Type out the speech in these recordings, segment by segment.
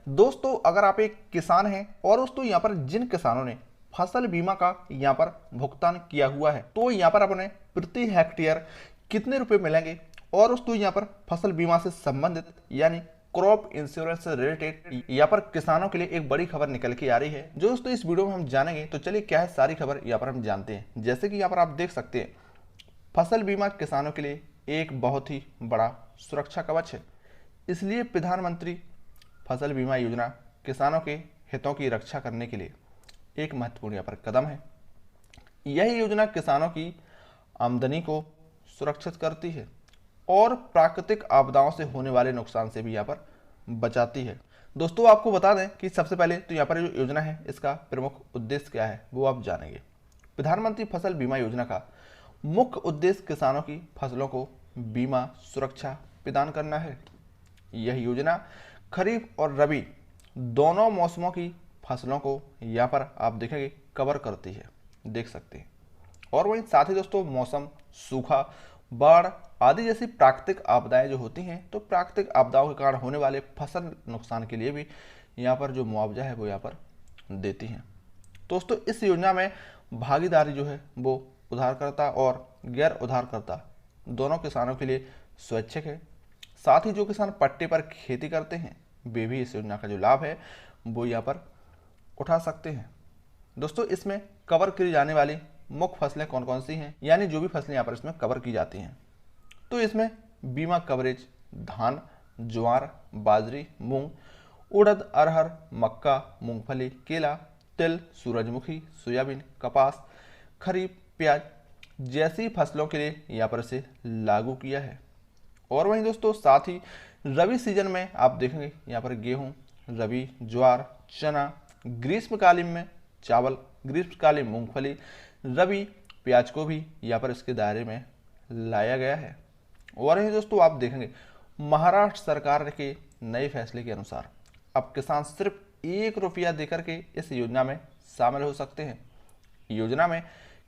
दोस्तों अगर आप एक किसान हैं और दोस्तों यहाँ पर जिन किसानों ने फसल बीमा का यहाँ पर भुगतान किया हुआ है तो यहाँ पर अपने प्रति हेक्टेयर कितने रुपए मिलेंगे और दोस्तों यहाँ पर फसल बीमा से संबंधित यानी क्रॉप इंश्योरेंस से रिलेटेड यहाँ पर किसानों के लिए एक बड़ी खबर निकल के आ रही है जो दोस्तों इस वीडियो में हम जानेंगे। तो चलिए क्या है सारी खबर यहाँ पर हम जानते हैं। जैसे कि यहाँ पर आप देख सकते हैं फसल बीमा किसानों के लिए एक बहुत ही बड़ा सुरक्षा कवच है। इसलिए प्रधानमंत्री फसल बीमा योजना किसानों के हितों की रक्षा करने के लिए एक महत्वपूर्ण यहाँ पर कदम है। यह योजना किसानों की आमदनी को सुरक्षित करती है और प्राकृतिक आपदाओं से होने वाले नुकसान से भी यहाँ पर बचाती है। दोस्तों आपको बता दें कि सबसे पहले तो यहाँ पर जो योजना है इसका प्रमुख उद्देश्य क्या है वो आप जानेंगे। प्रधानमंत्री फसल बीमा योजना का मुख्य उद्देश्य किसानों की फसलों को बीमा सुरक्षा प्रदान करना है। यह योजना खरीफ और रबी दोनों मौसमों की फसलों को यहाँ पर आप देखेंगे कवर करती है, देख सकते हैं। और वहीं साथ ही दोस्तों मौसम, सूखा, बाढ़ आदि जैसी प्राकृतिक आपदाएं जो होती हैं तो प्राकृतिक आपदाओं के कारण होने वाले फसल नुकसान के लिए भी यहाँ पर जो मुआवजा है वो यहाँ पर देती हैं। दोस्तों इस योजना में भागीदारी जो है वो उधारकर्ता और गैर उधारकर्ता दोनों किसानों के लिए स्वैच्छिक है। साथ ही जो किसान पट्टे पर खेती करते हैं वे भी इस योजना का जो लाभ है वो यहाँ पर उठा सकते हैं। दोस्तों इसमें कवर की जाने वाली मुख्य फसलें कौन कौन सी हैं, यानी जो भी फसलें यहाँ पर इसमें कवर की जाती हैं तो इसमें बीमा कवरेज धान, ज्वार, बाजरी, मूंग, उड़द, अरहर, मक्का, मूंगफली, केला, तिल, सूरजमुखी, सोयाबीन, कपास, खरीफ, प्याज जैसी फसलों के लिए यहाँ पर इसे लागू किया है। और वहीं दोस्तों साथ ही रबी सीजन में आप देखेंगे यहाँ पर गेहूं, रबी, ज्वार, चना, ग्रीष्मकालीन में चावल, ग्रीष्मकालीन मूंगफली, रबी प्याज को भी यहाँ पर इसके दायरे में लाया गया है। और वहीं दोस्तों आप देखेंगे महाराष्ट्र सरकार के नए फैसले के अनुसार अब किसान सिर्फ ₹1 देकर के इस योजना में शामिल हो सकते हैं। योजना में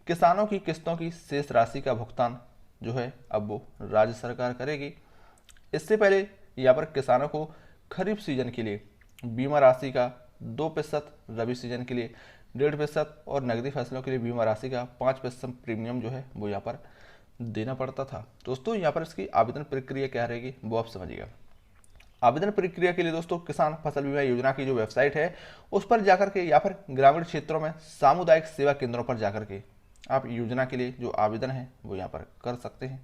किसानों की किस्तों की शेष राशि का भुगतान जो है अब वो राज्य सरकार करेगी। इससे पहले यहाँ पर किसानों को खरीफ सीजन के लिए बीमा राशि का 2%, रबी सीजन के लिए 1.5% और नकदी फसलों के लिए बीमा राशि का 5% प्रीमियम जो है वो यहाँ पर देना पड़ता था। दोस्तों यहाँ पर इसकी आवेदन प्रक्रिया क्या रहेगी वो आप समझिएगा। आवेदन प्रक्रिया के लिए दोस्तों किसान फसल बीमा योजना की जो वेबसाइट है उस पर जाकर के या फिर ग्रामीण क्षेत्रों में सामुदायिक सेवा केंद्रों पर जाकर के आप योजना के लिए जो आवेदन है वो यहाँ पर कर सकते हैं।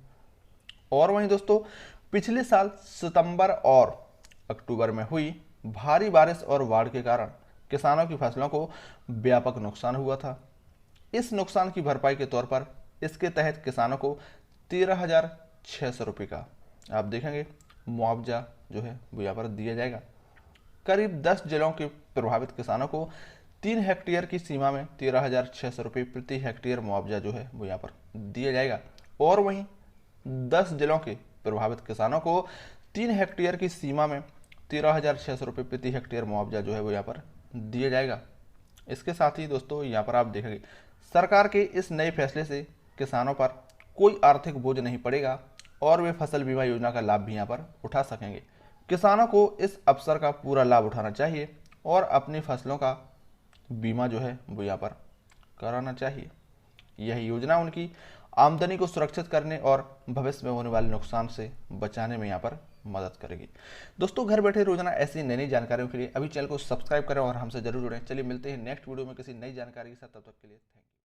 और वहीं दोस्तों पिछले साल सितंबर और अक्टूबर में हुई भारी बारिश और बाढ़ के कारण किसानों की फसलों को व्यापक नुकसान हुआ था। इस नुकसान की भरपाई के तौर पर इसके तहत किसानों को 13,600 रुपये का आप देखेंगे मुआवजा जो है वो यहाँ पर दिया जाएगा। करीब 10 जिलों के प्रभावित किसानों को 3 हेक्टेयर की सीमा में 13,600 रुपये प्रति हेक्टेयर मुआवजा जो है वो यहाँ पर दिया जाएगा। और वहीं 10 जिलों के प्रभावित किसानों को 3 हेक्टेयर की सीमा में 13,600 रुपये प्रति हेक्टेयर मुआवजा जो है वो यहाँ पर दिया जाएगा। इसके साथ ही दोस्तों यहाँ पर आप देखेंगे सरकार के इस नए फैसले से किसानों पर कोई आर्थिक बोझ नहीं पड़ेगा और वे फसल बीमा योजना का लाभ भी यहाँ पर उठा सकेंगे। किसानों को इस अवसर का पूरा लाभ उठाना चाहिए और अपनी फसलों का बीमा जो है वो यहाँ पर कराना चाहिए। यह योजना उनकी आमदनी को सुरक्षित करने और भविष्य में होने वाले नुकसान से बचाने में यहाँ पर मदद करेगी। दोस्तों घर बैठे रोजाना ऐसी नई नई जानकारियों के लिए अभी चैनल को सब्सक्राइब करें और हमसे जरूर जुड़ें। चलिए मिलते हैं नेक्स्ट वीडियो में किसी नई जानकारी के साथ, तब तक के लिए थैंक यू।